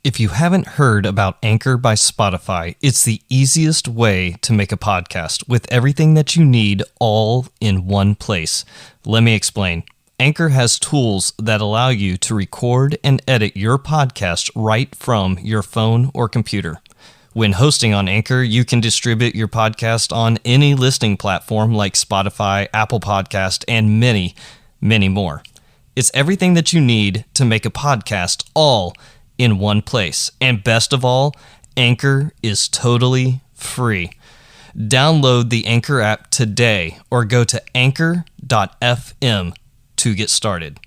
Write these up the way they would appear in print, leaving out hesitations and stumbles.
If you haven't heard about Anchor by Spotify, it's the easiest way to make a podcast with everything that you need all in one place. Let me explain. Anchor has tools that allow you to record and edit your podcast right from your phone or computer. When hosting on Anchor, you can distribute your podcast on any listening platform like Spotify, Apple Podcast, and many, many more. It's everything that you need to make a podcast all in one place. And best of all, Anchor is totally free. Download the Anchor app today or go to anchor.fm to get started.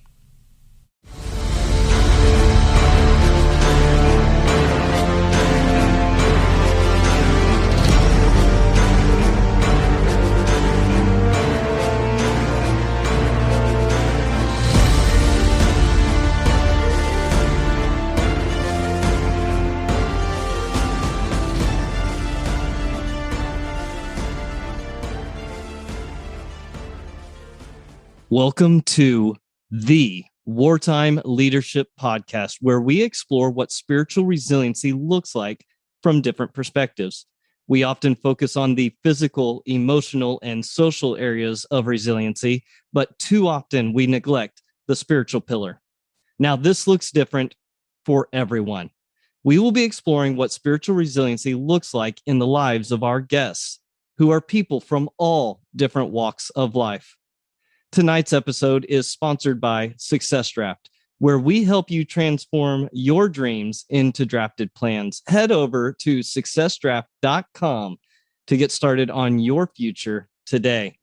Welcome to the Wartime Leadership Podcast, where we explore what spiritual resiliency looks like from different perspectives. We often focus on the physical, emotional, and social areas of resiliency, but too often we neglect the spiritual pillar. Now, this looks different for everyone. We will be exploring what spiritual resiliency looks like in the lives of our guests, who are people from all different walks of life. Tonight's episode is sponsored by Success Draft, where we help you transform your dreams into drafted plans. Head over to successdraft.com to get started on your future today.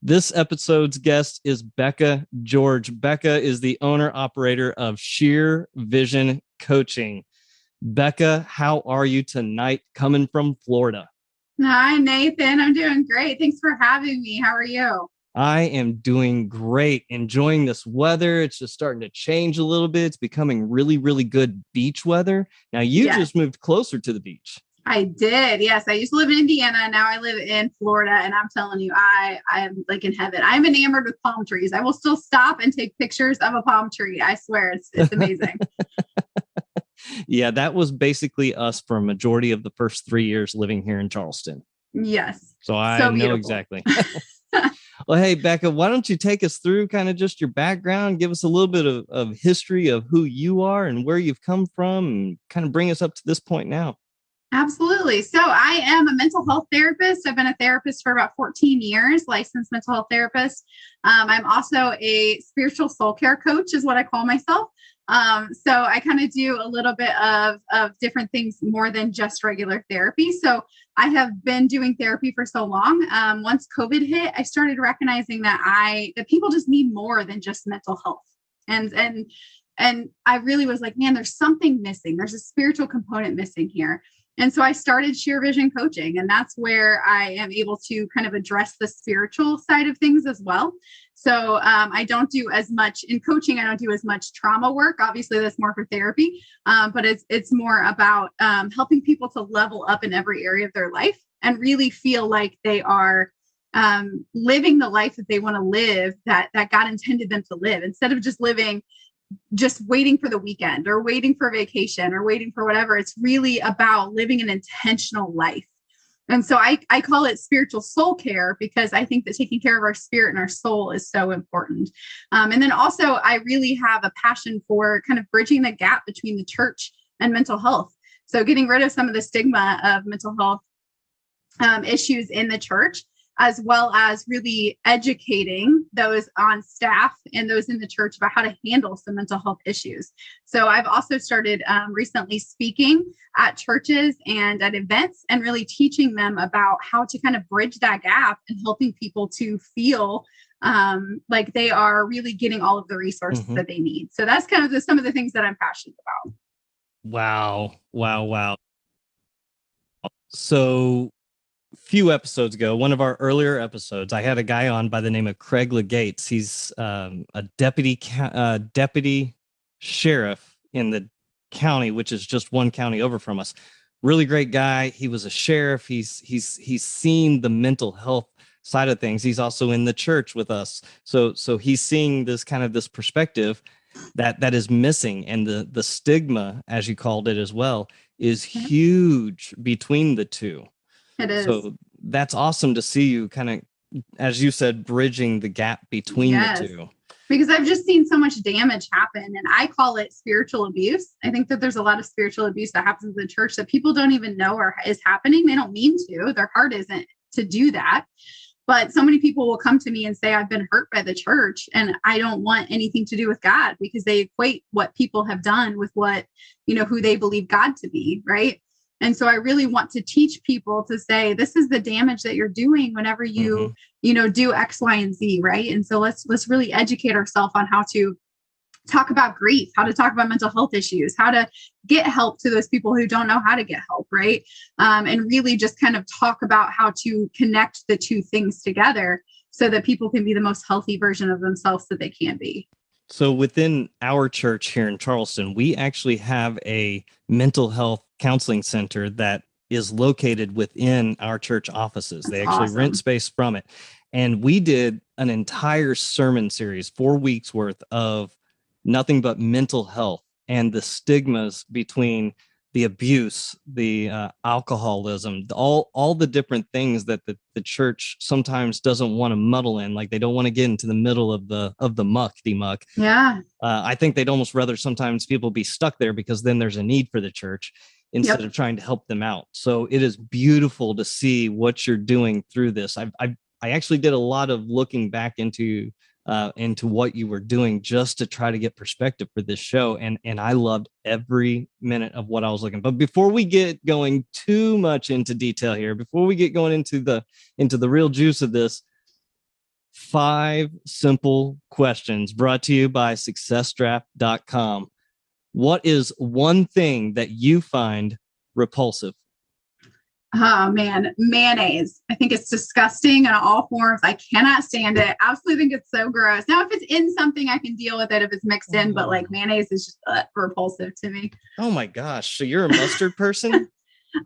This episode's guest is Bekah George. Bekah is the owner-operator of Sheer Vision Coaching. Bekah, how are you tonight coming from Florida? Hi, Nathan. I'm doing great. Thanks for having me. How are you? I am doing great, enjoying this weather. It's just starting to change a little bit. It's becoming really, really good beach weather. Now, you just moved closer to the beach. I did. Yes. I used to live in Indiana. Now I live in Florida. And I'm telling you, I am like in heaven. I'm enamored with palm trees. I will still stop and take pictures of a palm tree. I swear it's amazing. Yeah, that was basically us for a majority of the first 3 years living here in Charleston. Yes. So I know exactly. Well, hey, Bekah, why don't you take us through kind of just your background, give us a little bit of history of who you are and where you've come from, and kind of bring us up to this point now. Absolutely. So I am a mental health therapist. I've been a therapist for about 14 years, licensed mental health therapist. I'm also a spiritual soul care coach is what I call myself. So I kind of do a little bit of different things more than just regular therapy. So I have been doing therapy for so long. Once COVID hit, I started recognizing that people just need more than just mental health. And I really was like, man, there's something missing. There's a spiritual component missing here. And so I started Sheer Vision Coaching, and that's where I am able to kind of address the spiritual side of things as well. So I don't do as much in coaching. I don't do as much trauma work. Obviously, that's more for therapy, but it's more about helping people to level up in every area of their life and really feel like they are living the life that they want to live, that God intended them to live, instead of just waiting for the weekend or waiting for vacation or waiting for whatever. It's really about living an intentional life. And so I call it spiritual soul care, because I think that taking care of our spirit and our soul is so important. And then also I really have a passion for kind of bridging the gap between the church and mental health. So getting rid of some of the stigma of mental health issues in the church, as well as really educating those on staff and those in the church about how to handle some mental health issues. So I've also started recently speaking at churches and at events and really teaching them about how to kind of bridge that gap and helping people to feel like they are really getting all of the resources that they need. So that's kind of some of the things that I'm passionate about. Wow. So few episodes ago, one of our earlier episodes, I had a guy on by the name of Craig Legates. He's a deputy sheriff in the county, which is just one county over from us. Really great guy. He was a sheriff. He's seen the mental health side of things. He's also in the church with us. So he's seeing this kind of this perspective. that is missing. And the stigma, as you called it as well, is huge between the two. It is. So that's awesome to see you kind of, as you said, bridging the gap between the two. Because I've just seen so much damage happen, and I call it spiritual abuse. I think that there's a lot of spiritual abuse that happens in the church that people don't even know is happening. They don't mean to. Their heart isn't to do that. But so many people will come to me and say, I've been hurt by the church and I don't want anything to do with God, because they equate what people have done with what, who they believe God to be. Right. And so I really want to teach people to say, this is the damage that you're doing whenever you, do X, Y, and Z. Right. And so let's really educate ourselves on how to talk about grief, how to talk about mental health issues, how to get help to those people who don't know how to get help, right? And really just kind of talk about how to connect the two things together so that people can be the most healthy version of themselves that they can be. So within our church here in Charleston, we actually have a mental health counseling center that is located within our church offices. They actually rent space from it. And we did an entire sermon series, 4 weeks worth of nothing but mental health and the stigmas between the abuse, the alcoholism, all the different things that the church sometimes doesn't want to muddle in. Like they don't want to get into the middle of the muck. Yeah. I think they'd almost rather sometimes people be stuck there, because then there's a need for the church instead of trying to help them out. So it is beautiful to see what you're doing through this. I actually did a lot of looking back into what you were doing just to try to get perspective for this show. And I loved every minute of what I was looking. But before we get going too much into detail here, before we get going into the real juice of this, 5 simple questions brought to you by successdraft.com. What is one thing that you find repulsive? Oh man, mayonnaise. I think it's disgusting in all forms. I cannot stand it. Absolutely think it's so gross. Now, if it's in something, I can deal with it if it's mixed in, but like mayonnaise is just repulsive to me. Oh my gosh. So you're a mustard person?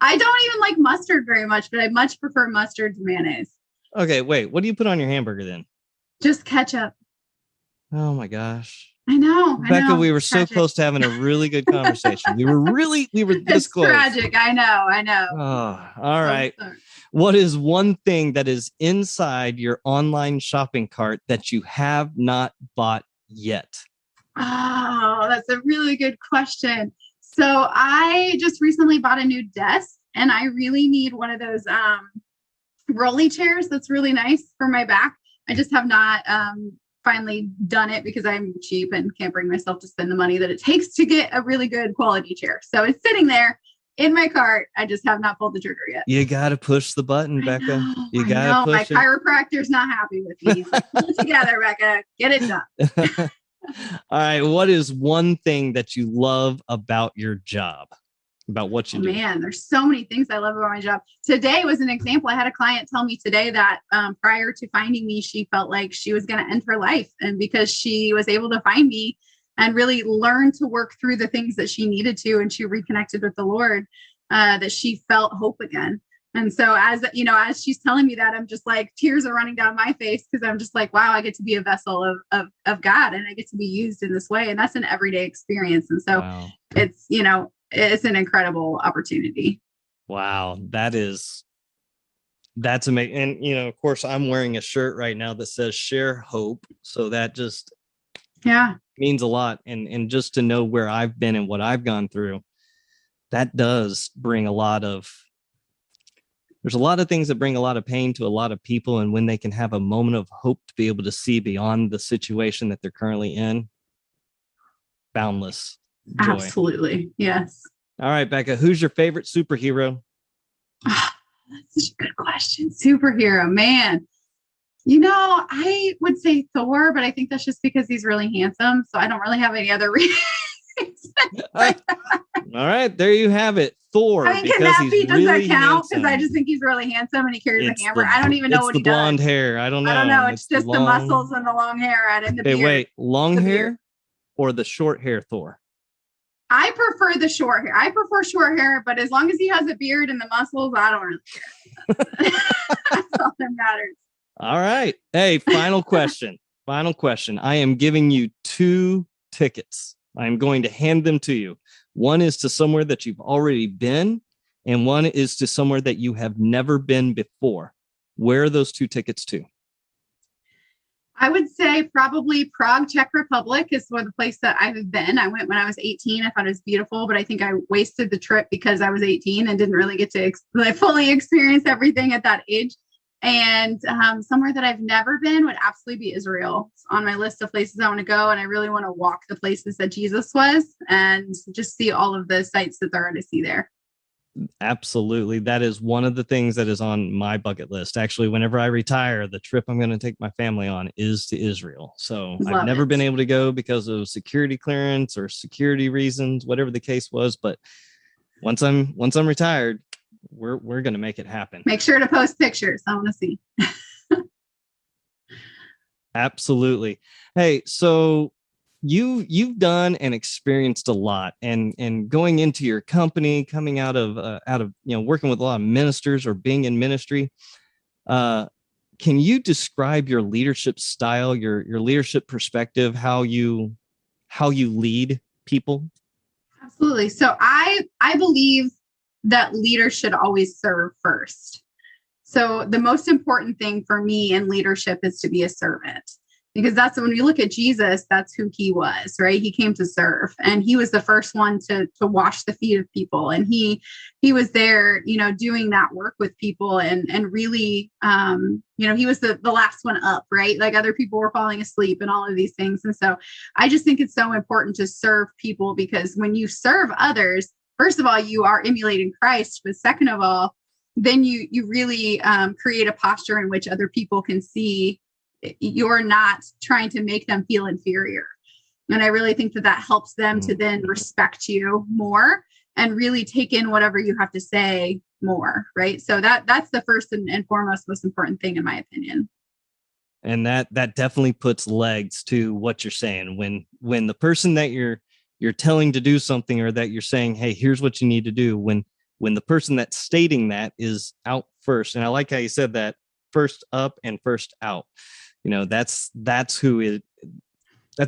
I don't even like mustard very much, but I much prefer mustard to mayonnaise. Okay, wait. What do you put on your hamburger then? Just ketchup. Oh my gosh. I know. Becca, we were so close to having a really good conversation. we were this close. It's tragic. I know. Oh, all right. What is one thing that is inside your online shopping cart that you have not bought yet? Oh, that's a really good question. So I just recently bought a new desk, and I really need one of those rolly chairs that's really nice for my back. I just have not finally done it because I'm cheap and can't bring myself to spend the money that it takes to get a really good quality chair. So it's sitting there in my cart. I just have not pulled the trigger yet. You got to push the button, Becca. You got to push it. My chiropractor's not happy with me. He's like, pull it together, Becca. Get it done. All right. What is one thing that you love about your job? About what you do? Man, there's so many things I love about my job. Today was an example. I had a client tell me today that prior to finding me, she felt like she was going to end her life. And because she was able to find me and really learn to work through the things that she needed to, and she reconnected with the Lord, that she felt hope again. And so as she's telling me that, I'm just like, tears are running down my face, because I'm just like, wow, I get to be a vessel of God, and I get to be used in this way. And that's an everyday experience. And so it's an incredible opportunity. Wow. That's amazing. And, of course, I'm wearing a shirt right now that says share hope. So that just means a lot. And just to know where I've been and what I've gone through, that does bring there's a lot of things that bring a lot of pain to a lot of people. And when they can have a moment of hope to be able to see beyond the situation that they're currently in, boundless joy. Absolutely. Yes. All right, Becca, who's your favorite superhero? That's such a good question. Superhero, man. I would say Thor, but I think that's just because he's really handsome. So I don't really have any other reason. All right, there you have it. Thor. I mean, Knappy doesn't count because I just think he's really handsome and he carries a hammer. I don't even know what he does. It's the blonde hair. I don't know. I don't know. It's just the muscles and the long hair and the beard. Wait, long hair or the short hair Thor? I prefer the short hair. I prefer short hair, but as long as he has a beard and the muscles, I don't really care. That's all that matters. All right. Hey, final question. I am giving you 2 tickets. I'm going to hand them to you. One is to somewhere that you've already been, and one is to somewhere that you have never been before. Where are those 2 tickets to? I would say probably Prague, Czech Republic is one of the place that I've been. I went when I was 18. I thought it was beautiful, but I think I wasted the trip because I was 18 and didn't really get to fully experience everything at that age. And somewhere that I've never been would absolutely be Israel. It's on my list of places I want to go. And I really want to walk the places that Jesus was and just see all of the sights that there are to see there. Absolutely. That is one of the things that is on my bucket list. Actually, whenever I retire, the trip I'm going to take my family on is to Israel. So I've never been able to go because of security clearance or security reasons, whatever the case was. But once I'm retired, we're going to make it happen. Make sure to post pictures. I want to see. Absolutely. Hey, so you've done and experienced a lot, and going into your company, coming out of working with a lot of ministers or being in ministry. Can you describe your leadership style, your leadership perspective, how you lead people? Absolutely. So I believe that leaders should always serve first. So the most important thing for me in leadership is to be a servant, because that's when you look at Jesus, that's who he was, right? He came to serve, and he was the first one to wash the feet of people. And he was there, doing that work with people and really, he was the last one up, right? Like other people were falling asleep and all of these things. And so I just think it's so important to serve people, because when you serve others, first of all, you are emulating Christ, but second of all, then you really create a posture in which other people can see you're not trying to make them feel inferior. And I really think that helps them to then respect you more and really take in whatever you have to say more, right? So that's the first and foremost most important thing, in my opinion. And that definitely puts legs to what you're saying. When the person that you're telling to do something, or that you're saying, hey, here's what you need to do, when the person that's stating that is out first. And I like how you said that, first up and first out. That's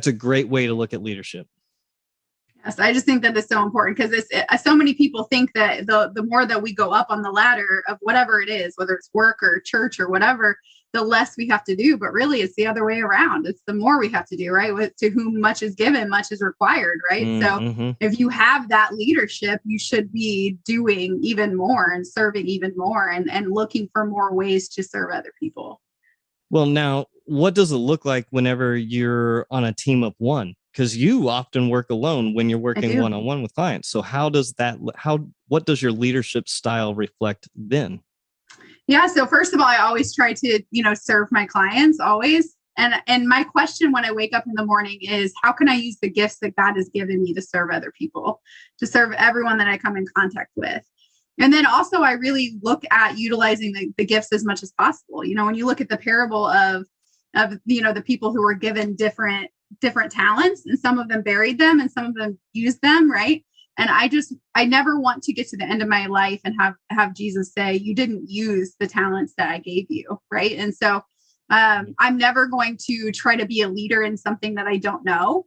a great way to look at leadership. Yes, I just think that is so important, because so many people think that the more that we go up on the ladder of whatever it is, whether it's work or church or whatever, the less we have to do. But really, it's the other way around. It's the more we have to do, right? To whom much is given, much is required, right? Mm-hmm. So if you have that leadership, you should be doing even more and serving even more and looking for more ways to serve other people. Well, now, what does it look like whenever you're on a team of one? Because you often work alone when you're working one-on-one with clients. So what does your leadership style reflect then? Yeah. So first of all, I always try to, serve my clients always. And my question when I wake up in the morning is, how can I use the gifts that God has given me to serve other people, to serve everyone that I come in contact with? And then also I really look at utilizing the gifts as much as possible. When you look at the parable of the people who were given different talents, and some of them buried them and some of them used them, right? And I never want to get to the end of my life and have Jesus say, you didn't use the talents that I gave you, right? And so I'm never going to try to be a leader in something that I don't know.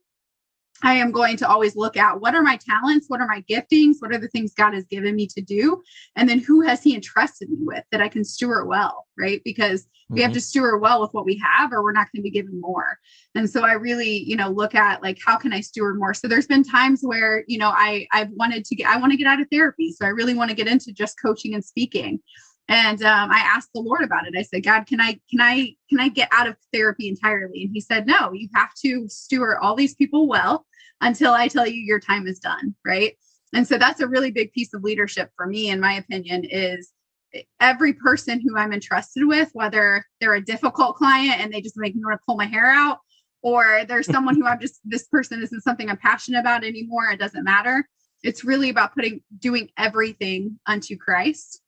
I am going to always look at, what are my talents? What are my giftings? What are the things God has given me to do? And then who has he entrusted me with that I can steward well, right? Because we have to steward well with what we have, or we're not going to be given more. And so I really, look at, like, how can I steward more? So there's been times where, I want to get out of therapy. So I really want to get into just coaching and speaking. And I asked the Lord about it. I said, God, can I get out of therapy entirely? And he said, no, you have to steward all these people well until I tell you your time is done. Right. And so that's a really big piece of leadership for me, in my opinion, is every person who I'm entrusted with, whether they're a difficult client and they just make me want to pull my hair out, or there's someone who this person isn't something I'm passionate about anymore. It doesn't matter. It's really about doing everything unto Christ,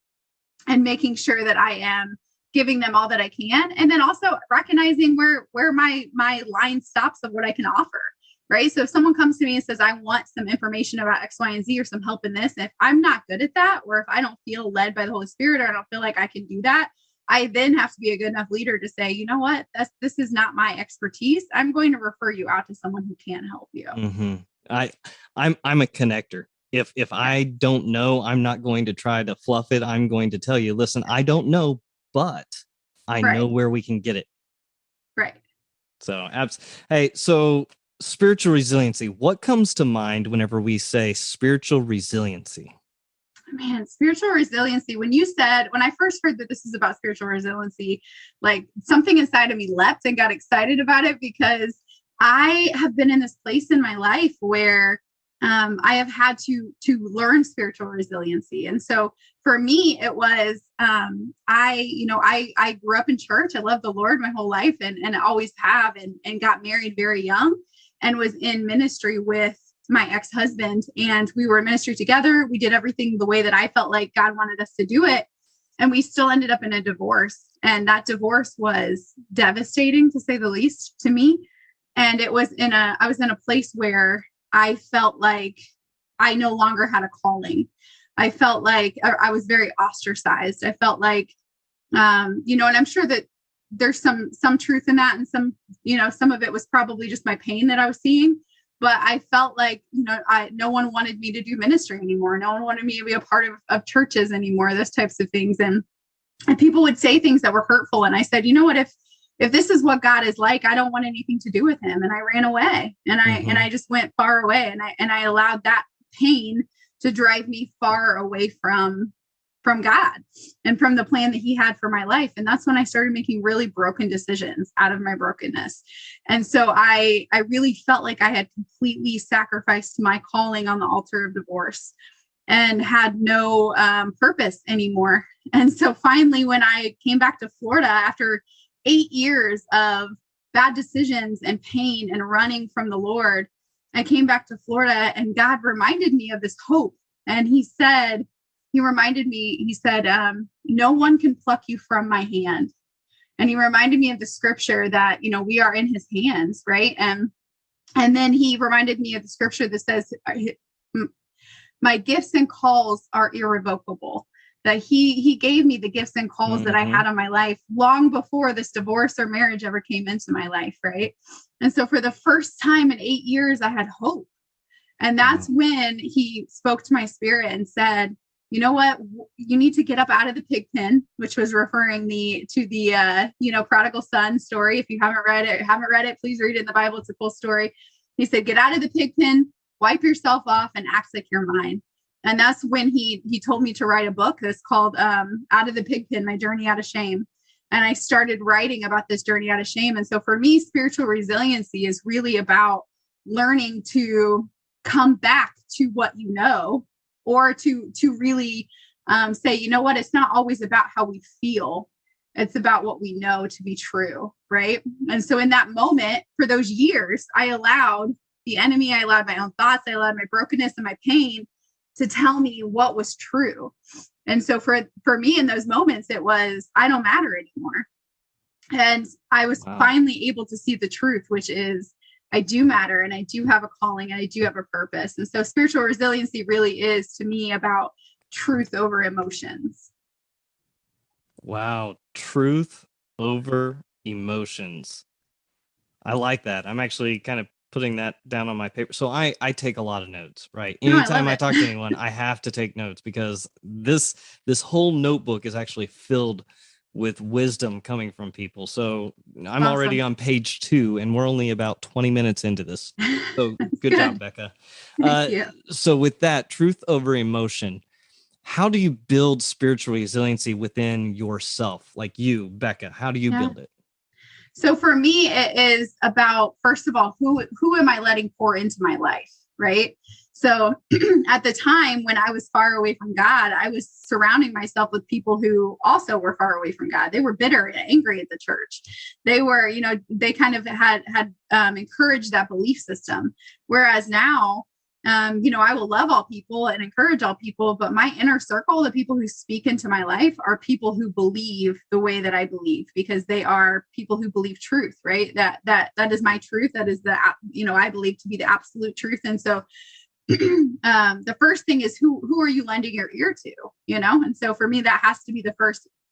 and making sure that I am giving them all that I can. And then also recognizing where my line stops of what I can offer, right? So if someone comes to me and says, I want some information about X, Y, and Z, or some help in this, if I'm not good at that, or if I don't feel led by the Holy Spirit, or I don't feel like I can do that, I then have to be a good enough leader to say, you know what, this is not my expertise. I'm going to refer you out to someone who can help you. Mm-hmm. I'm a connector. If I don't know, I'm not going to try to fluff it. I'm going to tell you, listen, I don't know, but I know where we can get it. Right. So, hey, so spiritual resiliency, what comes to mind whenever we say spiritual resiliency? Man, spiritual resiliency. When I first heard that this is about spiritual resiliency, like something inside of me leapt and got excited about it, because I have been in this place in my life where I have had to learn spiritual resiliency. And so for me, it was, I grew up in church. I love the Lord my whole life and always have, and got married very young and was in ministry with my ex-husband, and we were in ministry together. We did everything the way that I felt like God wanted us to do it. And we still ended up in a divorce. And that divorce was devastating, to say the least, to me. And I was in a place where I felt like I no longer had a calling. I felt like I was very ostracized. I felt like, and I'm sure that there's some truth in that. And some of it was probably just my pain that I was seeing. But I felt like, no one wanted me to do ministry anymore. No one wanted me to be a part of churches anymore, those types of things. And people would say things that were hurtful. And I said, you know what, if this is what God is like, I don't want anything to do with him. And I ran away, and I just went far away. And I allowed that pain to drive me far away from God and from the plan that he had for my life. And that's when I started making really broken decisions out of my brokenness. And so I really felt like I had completely sacrificed my calling on the altar of divorce and had no purpose anymore. And so finally, when I came back to Florida after 8 years of bad decisions and pain and running from the Lord, I came back to Florida, and God reminded me of this hope. And he said, no one can pluck you from my hand. And he reminded me of the scripture that, we are in his hands, right? And then he reminded me of the scripture that says, my gifts and calls are irrevocable. That he gave me the gifts and calls that I had on my life long before this divorce or marriage ever came into my life, right? And so for the first time in 8 years, I had hope. And that's when he spoke to my spirit and said, you know what, you need to get up out of the pig pen, which was referring to the prodigal son story. If you haven't read it, please read it in the Bible. It's a cool story. He said, get out of the pig pen, wipe yourself off, and act like you're mine. And that's when he told me to write a book that's called Out of the Pig Pen, My Journey Out of Shame. And I started writing about this journey out of shame. And so for me, spiritual resiliency is really about learning to come back to what you know, or to really say, you know what, it's not always about how we feel. It's about what we know to be true, right? And so in that moment, for those years, I allowed the enemy, I allowed my own thoughts, I allowed my brokenness and my pain to tell me what was true. And so for me in those moments, it was, I don't matter anymore. And I was finally able to see the truth, which is, I do matter, and I do have a calling, and I do have a purpose. And so spiritual resiliency really is, to me, about truth over emotions. Wow. Truth over emotions. I like that. I'm actually kind of putting that down on my paper. So I take a lot of notes, right? Anytime I talk to anyone, I have to take notes, because this whole notebook is actually filled with wisdom coming from people. So I'm already on page 2, and we're only about 20 minutes into this. So good job, Bekah. Thank you. So with that, truth over emotion, how do you build spiritual resiliency within yourself? Like you, Bekah, how do you build it? So for me, it is about, first of all, who am I letting pour into my life, right? So at the time when I was far away from God, I was surrounding myself with people who also were far away from God. They were bitter and angry at the church. They were, they kind of had encouraged that belief system. Whereas now, I will love all people and encourage all people, but my inner circle, the people who speak into my life, are people who believe the way that I believe, because they are people who believe truth, right? That is my truth. That is I believe to be the absolute truth. And so the first thing is who are you lending your ear to, And so for me, that has to be the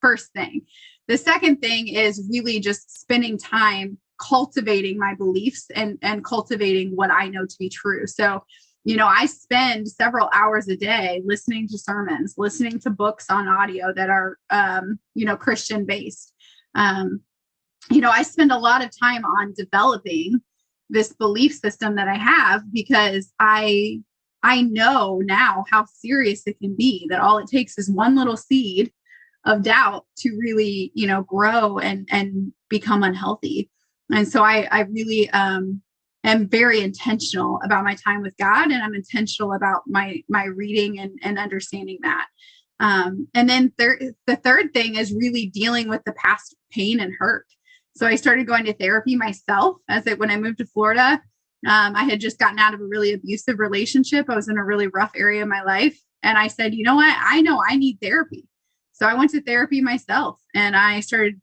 first thing. the second thing is really just spending time cultivating my beliefs and cultivating what I know to be true. So, I spend several hours a day listening to sermons, listening to books on audio that are, Christian based. I spend a lot of time on developing this belief system that I have, because I know now how serious it can be, that all it takes is one little seed of doubt to really, grow and become unhealthy. And so I really am very intentional about my time with God, and I'm intentional about my reading and understanding that. And then the third thing is really dealing with the past pain and hurt. So I started going to therapy myself when I moved to Florida. I had just gotten out of a really abusive relationship. I was in a really rough area of my life. And I said, you know what? I know I need therapy. So I went to therapy myself, and I started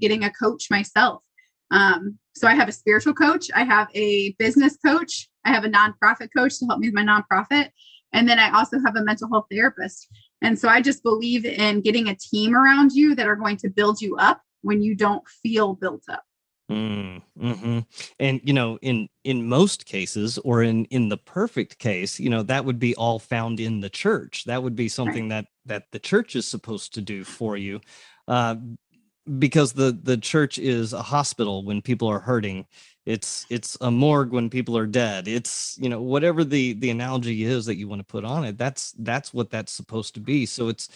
getting a coach myself. So I have a spiritual coach. I have a business coach. I have a nonprofit coach to help me with my nonprofit. And then I also have a mental health therapist. And so I just believe in getting a team around you that are going to build you up when you don't feel built up. Mm-hmm. And, in most cases, or in the perfect case, that would be all found in the church. That would be something Right. that the church is supposed to do for you. Because the church is a hospital when people are hurting. It's a morgue when people are dead. It's, whatever the analogy is that you want to put on it, that's what that's supposed to be. So it's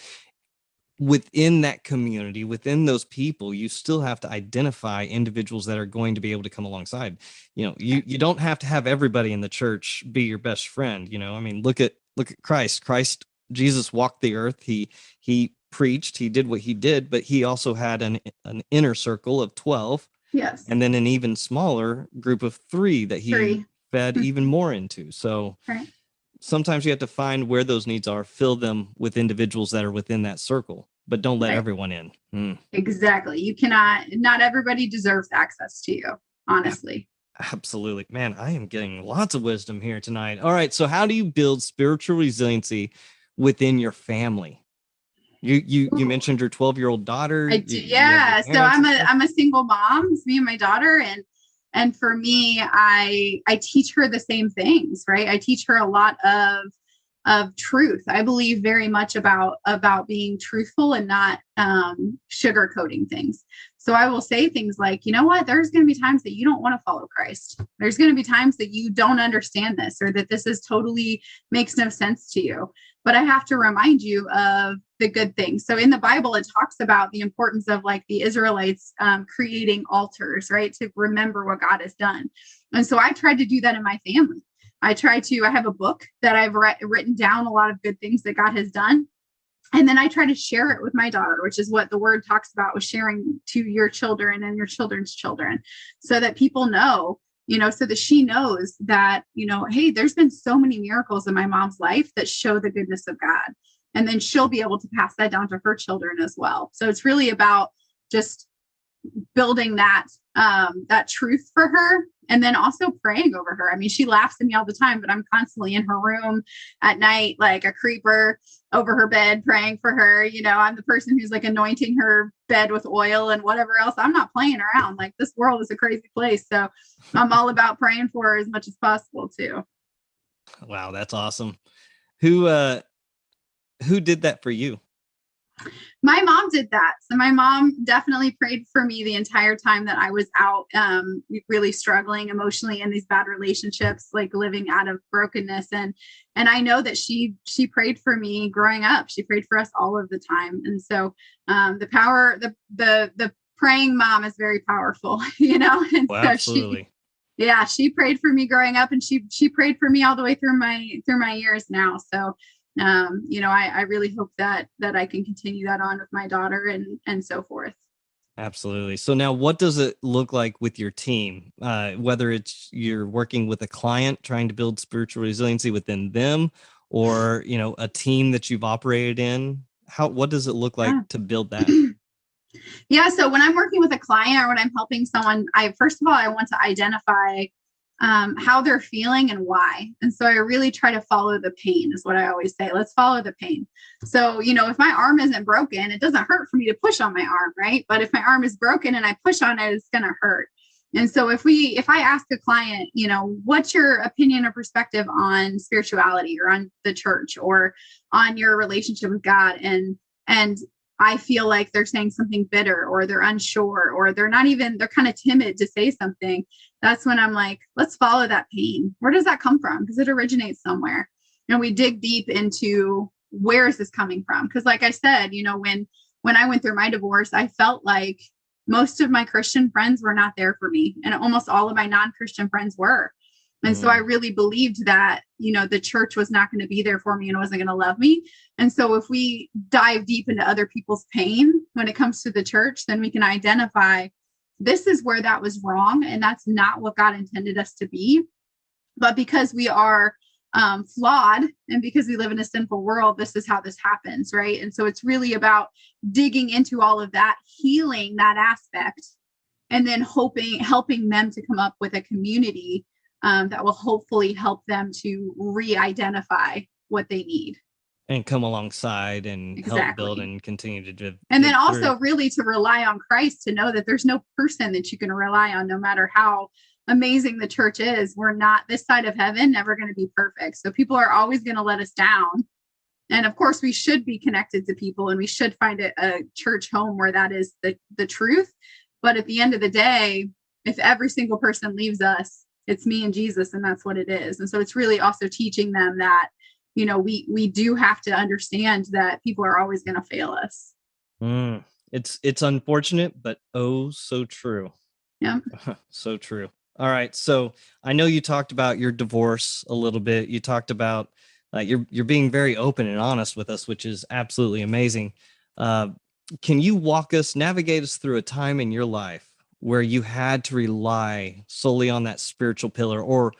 within that community, within those people, you still have to identify individuals that are going to be able to come alongside. You don't have to have everybody in the church be your best friend. I mean, look at Christ. Jesus walked the earth. He preached, he did what he did, but he also had an inner circle of 12. Yes. And then an even smaller group of 3 that he fed even more into. So sometimes you have to find where those needs are, fill them with individuals that are within that circle, but don't let everyone in. Exactly. Not everybody deserves access to you, honestly. Absolutely. Man, I am getting lots of wisdom here tonight. All right. So how do you build spiritual resiliency within your family? You mentioned your 12-year-old daughter. I do. Yeah. So I'm a single mom. It's me and my daughter. And for me, I teach her the same things, right? I teach her a lot of truth. I believe very much about being truthful and not sugarcoating things. So I will say things like, you know what, there's going to be times that you don't want to follow Christ. There's going to be times that you don't understand this, or that this is totally makes no sense to you. But I have to remind you of the good things. So in the Bible, it talks about the importance of the Israelites creating altars, right? To remember what God has done. And so I tried to do that in my family. I have a book that I've written down a lot of good things that God has done. And then I try to share it with my daughter, which is what the word talks about, with sharing to your children and your children's children, so that people know, so that she knows that, hey, there's been so many miracles in my mom's life that show the goodness of God. And then she'll be able to pass that down to her children as well. So it's really about just building that truth for her, and then also praying over her. I mean, she laughs at me all the time, but I'm constantly in her room at night, like a creeper over her bed, praying for her. I'm the person who's anointing her bed with oil and whatever else. I'm not playing around. This world is a crazy place. So I'm all about praying for her as much as possible too. Wow. That's awesome. Who did that for you? My mom did that. So my mom definitely prayed for me the entire time that I was out, really struggling emotionally in these bad relationships, living out of brokenness. And I know that she prayed for me growing up. She prayed for us all of the time. And so the power, the praying mom is very powerful, And well, absolutely. She prayed for me growing up, and she prayed for me all the way through my years now. So I really hope that I can continue that on with my daughter and so forth. Absolutely. So now what does it look like with your team? Whether it's you're working with a client trying to build spiritual resiliency within them, or, a team that you've operated in, what does it look like to build that? Yeah. So when I'm working with a client or when I'm helping someone, first of all, I want to identify how they're feeling and why. And so I really try to follow the pain is what I always say. Let's follow the pain. So, if my arm isn't broken, it doesn't hurt for me to push on my arm, right? But if my arm is broken and I push on it, it's going to hurt. And so if I ask a client, what's your opinion or perspective on spirituality or on the church or on your relationship with God? And I feel like they're saying something bitter or they're unsure or they're kind of timid to say something. That's when I'm like, let's follow that pain. Where does that come from? Because it originates somewhere. And we dig deep into where is this coming from? Because like I said, when I went through my divorce, I felt like most of my Christian friends were not there for me. And almost all of my non-Christian friends were. And so I really believed that, the church was not going to be there for me and wasn't going to love me. And so if we dive deep into other people's pain when it comes to the church, then we can identify this is where that was wrong. And that's not what God intended us to be. But because we are flawed and because we live in a sinful world, this is how this happens, right? And so it's really about digging into all of that, healing that aspect, and then helping them to come up with a community that will hopefully help them to re-identify what they need. And come alongside and help build and continue to do. And then also really to rely on Christ, to know that there's no person that you can rely on, no matter how amazing the church is. We're not, this side of heaven, never going to be perfect. So people are always going to let us down. And of course, we should be connected to people and we should find a church home where that is the truth. But at the end of the day, if every single person leaves us, it's me and Jesus, and that's what it is. And so it's really also teaching them that, we do have to understand that people are always going to fail us. It's unfortunate, but oh, so true. Yeah. So true. All right. So I know you talked about your divorce a little bit. You talked about you're being very open and honest with us, which is absolutely amazing. Can you navigate us through a time in your life where you had to rely solely on that spiritual pillar, or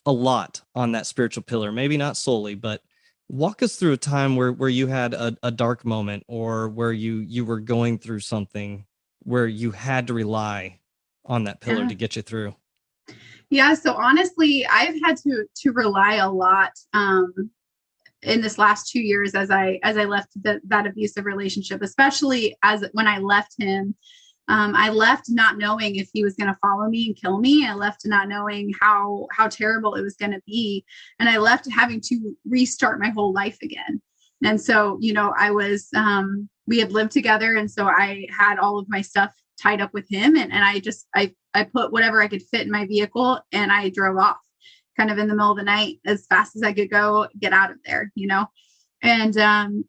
a lot on that spiritual pillar? Maybe not solely, but walk us through a time where you had a dark moment, or where you were going through something where you had to rely on that pillar to get you through. Yeah. So honestly, I've had to rely a lot in this last 2 years as I left that abusive relationship, especially when I left him. I left not knowing if he was going to follow me and kill me. I left not knowing how terrible it was going to be. And I left having to restart my whole life again. And so, I was, we had lived together. And so I had all of my stuff tied up with him. And I put whatever I could fit in my vehicle and I drove off kind of in the middle of the night as fast as I could go, get out of there, And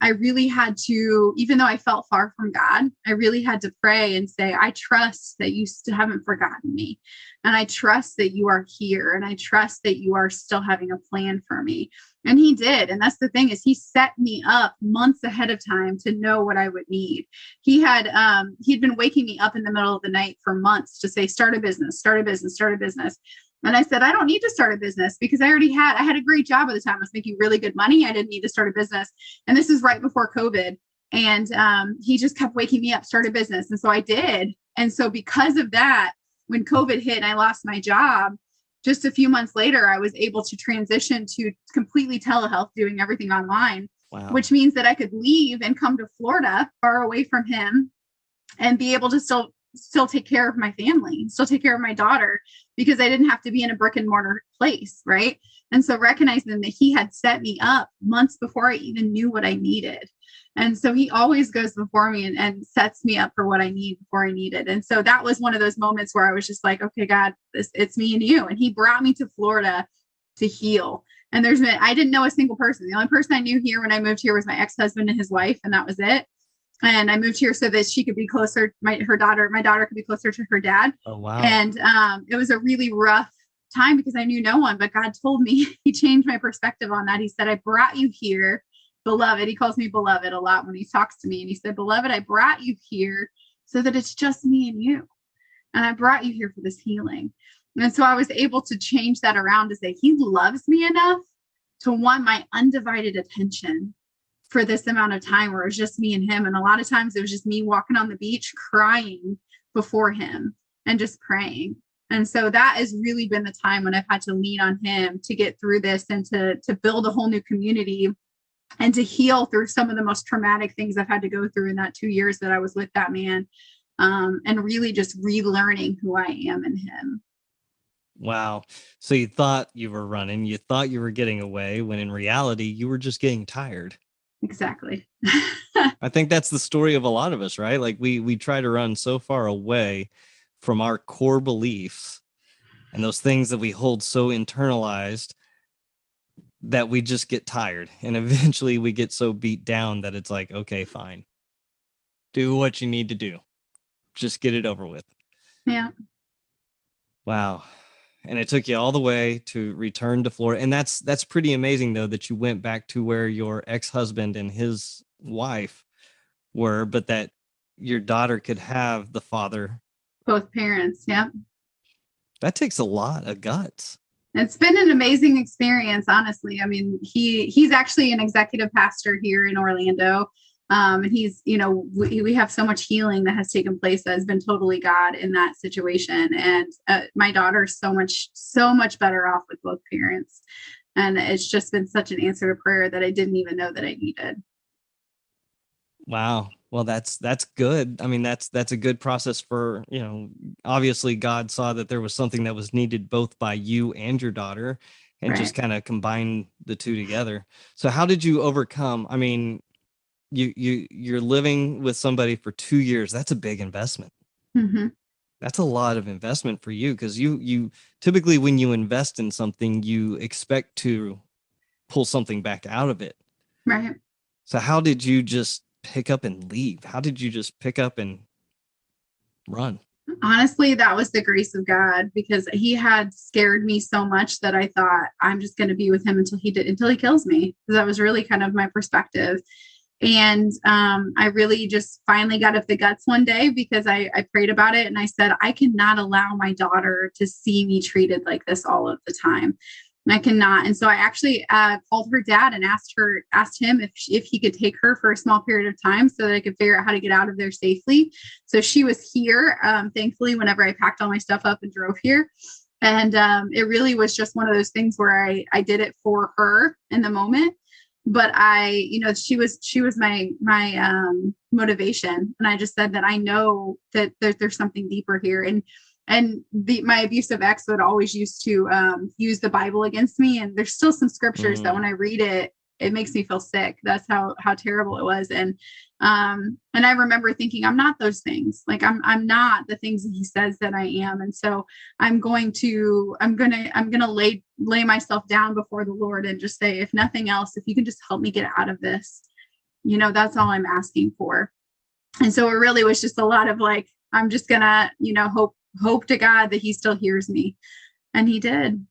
I really had to, even though I felt far from God, I really had to pray and say, I trust that you still haven't forgotten me. And I trust that you are here. And I trust that you are still having a plan for me. And he did. And that's the thing, is he set me up months ahead of time to know what I would need. He'd been waking me up in the middle of the night for months to say, start a business, start a business, start a business. And I said, I don't need to start a business because I had a great job at the time. I was making really good money. I didn't need to start a business. And this is right before COVID. And he just kept waking me up, start a business. And so I did. And so because of that, when COVID hit and I lost my job, just a few months later, I was able to transition to completely telehealth, doing everything online, which means that I could leave and come to Florida, far away from him, and be able to still take care of my family, still take care of my daughter, because I didn't have to be in a brick and mortar place. Right. And so recognizing that he had set me up months before I even knew what I needed. And so he always goes before me and sets me up for what I need before I need it. And so that was one of those moments where I was just like, okay, God, it's me and you. And he brought me to Florida to heal. And I didn't know a single person. The only person I knew here when I moved here was my ex-husband and his wife. And that was it. And I moved here so that she could be closer. My daughter could be closer to her dad. Oh, wow. And it was a really rough time because I knew no one, but God told me, he changed my perspective on that. He said, I brought you here, beloved. He calls me beloved a lot when he talks to me. And he said, beloved, I brought you here so that it's just me and you. And I brought you here for this healing. And so I was able to change that around to say, he loves me enough to want my undivided attention for this amount of time where it was just me and him. And a lot of times it was just me walking on the beach, crying before him and just praying. And so that has really been the time when I've had to lean on him to get through this and to build a whole new community and to heal through some of the most traumatic things I've had to go through in that 2 years that I was with that man. And really just relearning who I am in him. Wow. So you thought you were running, you thought you were getting away, when in reality, you were just getting tired. Exactly. I think that's the story of a lot of us, right? Like we try to run so far away from our core beliefs and those things that we hold so internalized that we just get tired. And eventually we get so beat down that it's like, okay, fine. Do what you need to do. Just get it over with. Yeah. Wow. And it took you all the way to return to Florida. And that's pretty amazing, though, that you went back to where your ex-husband and his wife were, but that your daughter could have the father. Both parents. Yeah. That takes a lot of guts. It's been an amazing experience, honestly. I mean, he's actually an executive pastor here in Orlando. And he's, we have so much healing that has taken place that has been totally God in that situation. And my daughter's so much better off with both parents. And it's just been such an answer to prayer that I didn't even know that I needed. Wow. Well, that's good. I mean, that's a good process for, obviously God saw that there was something that was needed both by you and your daughter, and just kind of combine the two together. So how did you overcome? I mean, you're living with somebody for 2 years. That's a big investment. Mm-hmm. That's a lot of investment for you, because you typically, when you invest in something, you expect to pull something back out of it. Right. So how did you just pick up and leave? How did you just pick up and run? Honestly, that was the grace of God, because he had scared me so much that I thought, I'm just going to be with him until he kills me. That was really kind of my perspective. And I really just finally got up the guts one day, because I prayed about it, and I said, I cannot allow my daughter to see me treated like this all of the time. I cannot. And so I actually called her dad and asked him if he could take her for a small period of time so that I could figure out how to get out of there safely. So she was here, thankfully, whenever I packed all my stuff up and drove here. And it really was just one of those things where I did it for her in the moment. But she was my motivation. And I just said that I know that there's something deeper here. And my abusive ex would always used to use the Bible against me. And there's still some scriptures that when I read it, it makes me feel sick. That's how terrible it was. And I remember thinking, I'm not those things. Like I'm not the things that he says that I am. And so I'm gonna lay myself down before the Lord and just say, if nothing else, if you can just help me get out of this, that's all I'm asking for. And so it really was just a lot of like, I'm just gonna, hope to God that he still hears me. And he did.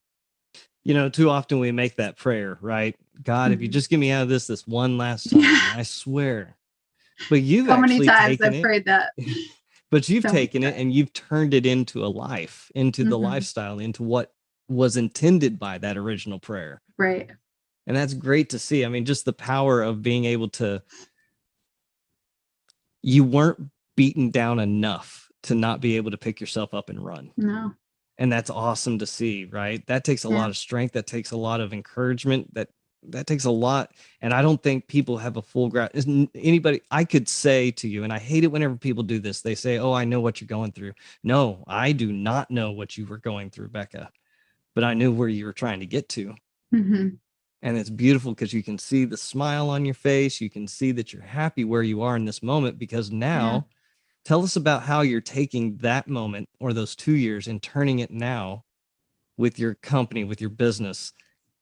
Too often we make that prayer, right? God, if you just get me out of this one last time, I swear. But you've so many times I've prayed that. But you've taken it and you've turned it into a life, into the lifestyle, into what was intended by that original prayer. Right. And that's great to see. I mean, just the power of being able to, you weren't beaten down enough to not be able to pick yourself up and run. No. And that's awesome to see, right? That takes a lot of strength. That takes a lot of encouragement. That takes a lot. And I don't think people have a full grasp. Anybody, I could say to you, and I hate it whenever people do this. They say, oh, I know what you're going through. No, I do not know what you were going through, Bekah, but I knew where you were trying to get to. Mm-hmm. And it's beautiful because you can see the smile on your face. You can see that you're happy where you are in this moment, because now tell us about how you're taking that moment or those 2 years and turning it now with your company, with your business.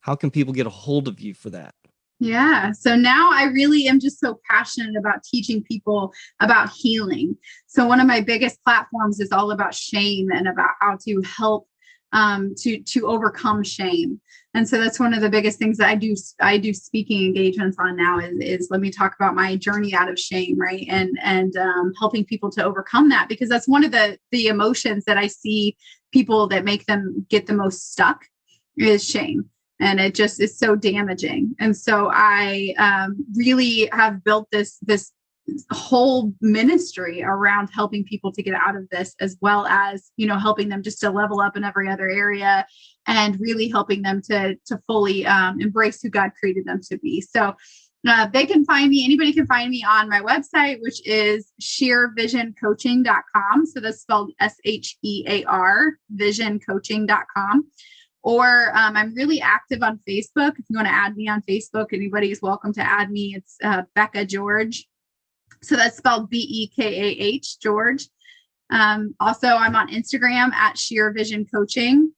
How can people get a hold of you for that? Yeah. So now I really am just so passionate about teaching people about healing. So one of my biggest platforms is all about shame and about how to help to overcome shame. And so that's one of the biggest things that I do speaking engagements on now is let me talk about my journey out of shame, right? And helping people to overcome that, because that's one of the emotions that I see people that make them get the most stuck is shame. And it just is so damaging. And so I really have built this whole ministry around helping people to get out of this, as well as, helping them just to level up in every other area and really helping them to fully embrace who God created them to be. So anybody can find me on my website, which is sheervisioncoaching.com. So that's spelled SHEAR, visioncoaching.com. Or I'm really active on Facebook. If you want to add me on Facebook, anybody is welcome to add me. It's Bekah George. So that's spelled Bekah George. Also, I'm on Instagram at Sheer Vision Coaching.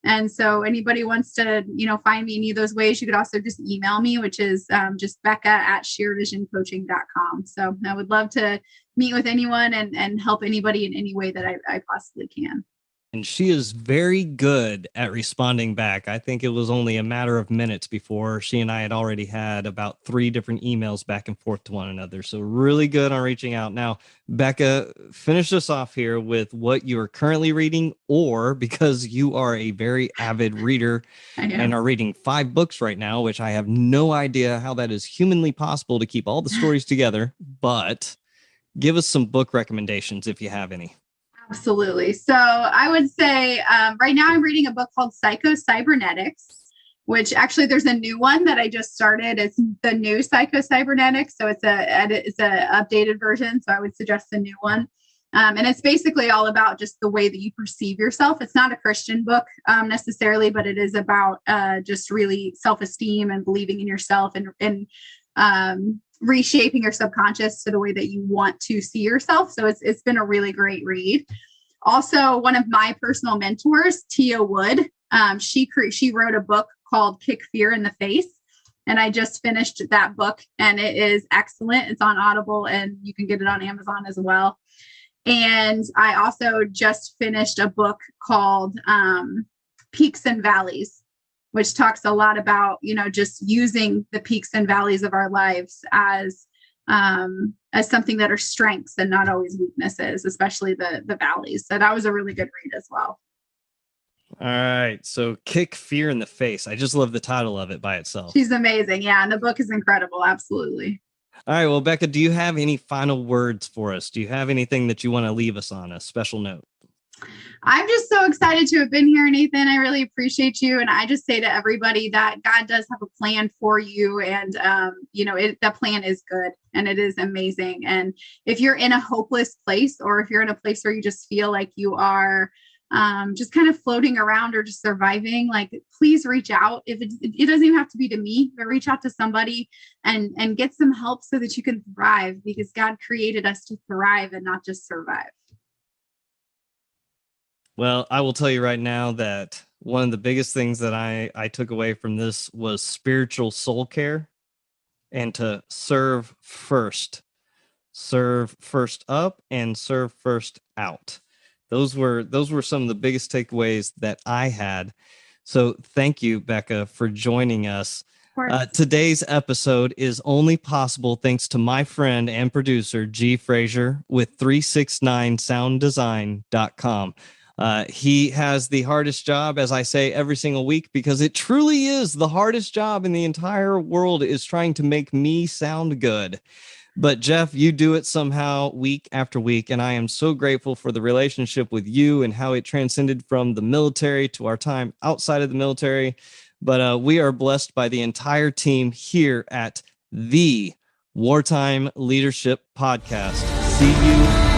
And so anybody wants to, find me any of those ways, you could also just email me, which is just Bekah at sheervisioncoaching.com. So I would love to meet with anyone and help anybody in any way that I possibly can. And she is very good at responding back. I think it was only a matter of minutes before she and I had already had about 3 different emails back and forth to one another. So really good on reaching out. Now, Bekah, finish us off here with what you are currently reading, or because you are a very avid reader and are reading 5 books right now, which I have no idea how that is humanly possible to keep all the stories together, but give us some book recommendations if you have any. Absolutely. So I would say right now I'm reading a book called Psycho-Cybernetics, which actually there's a new one that I just started. It's the new Psycho-Cybernetics. So it's a updated version. So I would suggest the new one. And it's basically all about just the way that you perceive yourself. It's not a Christian book necessarily, but it is about just really self-esteem and believing in yourself and reshaping your subconscious to the way that you want to see yourself. So it's been a really great read. Also, one of my personal mentors, Tia Wood, she wrote a book called Kick Fear in the Face. And I just finished that book and it is excellent. It's on Audible and you can get it on Amazon as well. And I also just finished a book called Peaks and Valleys, which talks a lot about, just using the peaks and valleys of our lives as something that are strengths and not always weaknesses, especially the valleys. So that was a really good read as well. All right. So Kick Fear in the Face. I just love the title of it by itself. She's amazing. Yeah. And the book is incredible. Absolutely. All right. Well, Bekah, do you have any final words for us? Do you have anything that you want to leave us on, a special note? I'm just so excited to have been here, Nathan. I really appreciate you. And I just say to everybody that God does have a plan for you. And, the plan is good and it is amazing. And if you're in a hopeless place, or if you're in a place where you just feel like you are just kind of floating around or just surviving, like, please reach out. If it doesn't even have to be to me, but reach out to somebody and get some help so that you can thrive, because God created us to thrive and not just survive. Well, I will tell you right now that one of the biggest things that I took away from this was spiritual soul care, and to serve first up and serve first out. Those were some of the biggest takeaways that I had. So thank you, Bekah, for joining us. Today's episode is only possible thanks to my friend and producer, G. Frazier, with 369sounddesign.com. He has the hardest job, as I say every single week, because it truly is the hardest job in the entire world, is trying to make me sound good. But Jeff, you do it somehow week after week, and I am so grateful for the relationship with you and how it transcended from the military to our time outside of the military. But we are blessed by the entire team here at the Wartime Leadership Podcast. See you